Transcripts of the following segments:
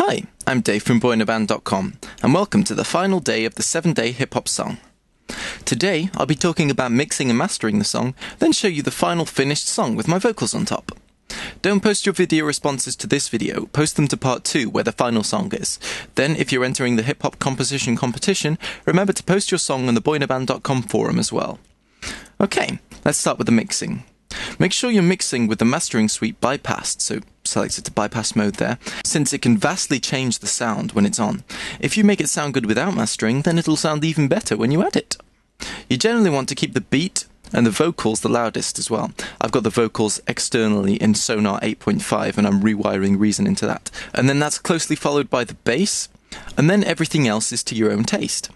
Hi, I'm Dave from Boyinaband.com, and welcome to the final day of the 7-day hip-hop song. Today, I'll be talking about mixing and mastering the song, then show you the final finished song with my vocals on top. Don't post your video responses to this video, post them to part 2 where the final song is. Then, if you're entering the hip-hop composition competition, remember to post your song on the Boyinaband.com forum as well. Okay, let's start with the mixing. Make sure you're mixing with the mastering suite bypassed, so select it to bypass mode there, since it can vastly change the sound when it's on. If you make it sound good without mastering, then it'll sound even better when you add it. You generally want to keep the beat and the vocals the loudest as well. I've got the vocals externally in Sonar 8.5 and I'm rewiring Reason into that. And then that's closely followed by the bass, and then everything else is to your own taste.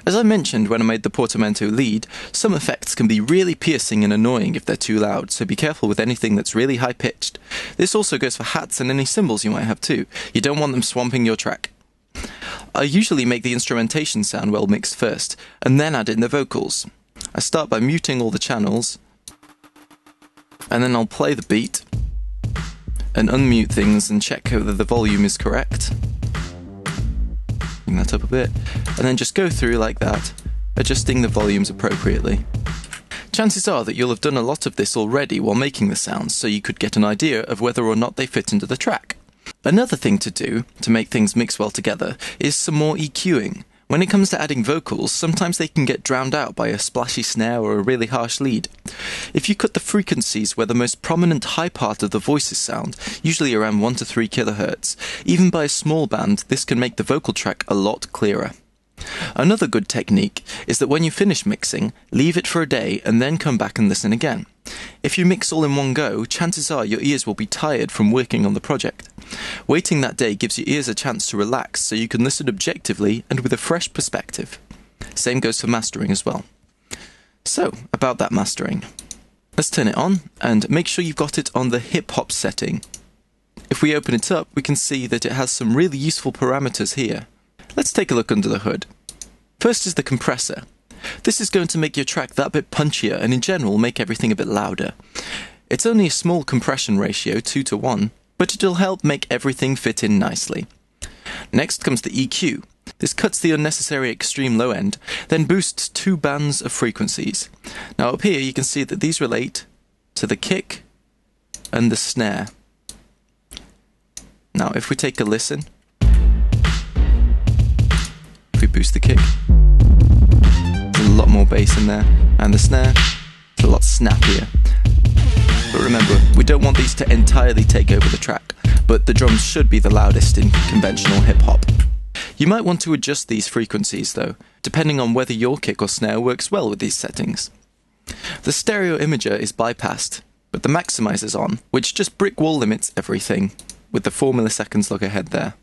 As I mentioned when I made the portamento lead, some effects can be really piercing and annoying if they're too loud, so be careful with anything that's really high-pitched. This also goes for hats and any cymbals you might have too. You don't want them swamping your track. I usually make the instrumentation sound well mixed first, and then add in the vocals. I start by muting all the channels, and then I'll play the beat, and unmute things and check whether the volume is correct. Bring that up a bit, and then just go through like that, adjusting the volumes appropriately. Chances are that you'll have done a lot of this already while making the sounds, so you could get an idea of whether or not they fit into the track. Another thing to do, to make things mix well together, is some more EQing. When it comes to adding vocals, sometimes they can get drowned out by a splashy snare or a really harsh lead. If you cut the frequencies where the most prominent high part of the voices sound, usually around 1 to 3 kHz, even by a small band, this can make the vocal track a lot clearer. Another good technique is that when you finish mixing, leave it for a day and then come back and listen again. If you mix all in one go, chances are your ears will be tired from working on the project. Waiting that day gives your ears a chance to relax so you can listen objectively and with a fresh perspective. Same goes for mastering as well. So, about that mastering. Let's turn it on and make sure you've got it on the hip-hop setting. If we open it up, we can see that it has some really useful parameters here. Let's take a look under the hood. First is the compressor. This is going to make your track that bit punchier and in general make everything a bit louder. It's only a small compression ratio, 2:1, but it'll help make everything fit in nicely. Next comes the EQ. This cuts the unnecessary extreme low end, then boosts 2 bands of frequencies. Now up here you can see that these relate to the kick and the snare. Now if we take a listen, if we boost the kick, there's a lot more bass in there, and the snare is a lot snappier. But remember, we don't want these to entirely take over the track, but the drums should be the loudest in conventional hip-hop. You might want to adjust these frequencies though, depending on whether your kick or snare works well with these settings. The stereo imager is bypassed, but the maximizer's on, which just brick wall limits everything, with the 4 milliseconds look ahead there,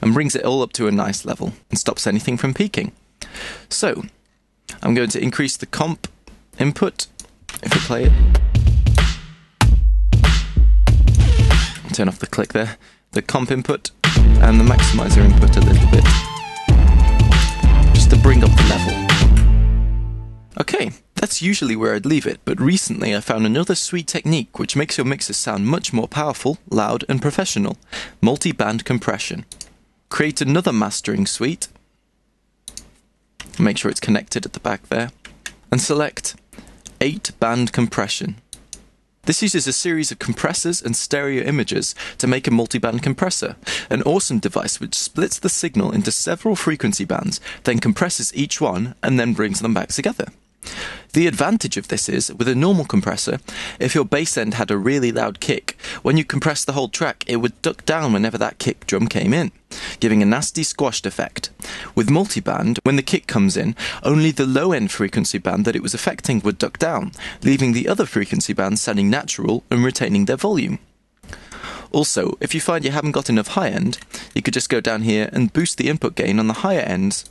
and brings it all up to a nice level, and stops anything from peaking. So, I'm going to increase the comp input, if we play it. Turn off the click there, the comp input and the maximizer input a little bit, just to bring up the level. Okay, that's usually where I'd leave it, but recently I found another sweet technique which makes your mixes sound much more powerful, loud and professional: multi-band compression. Create another mastering suite, make sure it's connected at the back there, and select 8-band compression. This uses a series of compressors and stereo imagers to make a multiband compressor, an awesome device which splits the signal into several frequency bands, then compresses each one, and then brings them back together. The advantage of this is, with a normal compressor, if your bass end had a really loud kick, when you compress the whole track it would duck down whenever that kick drum came in, giving a nasty squashed effect. With multiband, when the kick comes in, only the low-end frequency band that it was affecting would duck down, leaving the other frequency bands sounding natural and retaining their volume. Also, if you find you haven't got enough high-end, you could just go down here and boost the input gain on the higher ends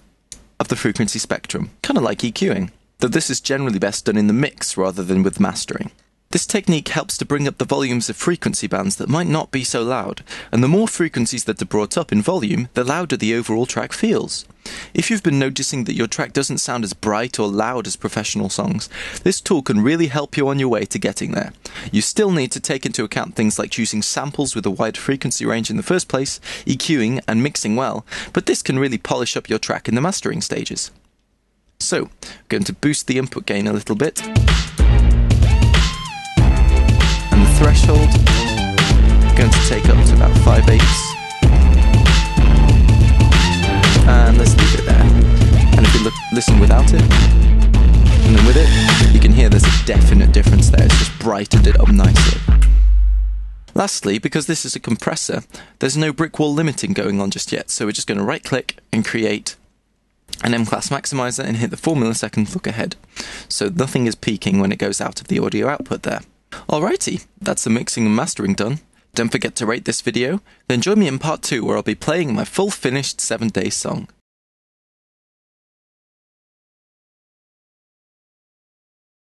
of the frequency spectrum, kind of like EQing. Though this is generally best done in the mix rather than with mastering. This technique helps to bring up the volumes of frequency bands that might not be so loud, and the more frequencies that are brought up in volume, the louder the overall track feels. If you've been noticing that your track doesn't sound as bright or loud as professional songs, this tool can really help you on your way to getting there. You still need to take into account things like choosing samples with a wide frequency range in the first place, EQing and mixing well, but this can really polish up your track in the mastering stages. So, I'm going to boost the input gain a little bit. Threshold, going to take up to about 5/8, and let's leave it there. And if you listen without it, and then with it, you can hear there's a definite difference there. It's just brightened it up nicely. Lastly, because this is a compressor, there's no brick wall limiting going on just yet, so we're just going to right click and create an M-class maximizer and hit the 4 millisecond look ahead. So nothing is peaking when it goes out of the audio output there. Alrighty, that's the mixing and mastering done. Don't forget to rate this video, then join me in part 2 where I'll be playing my full finished 7-day song.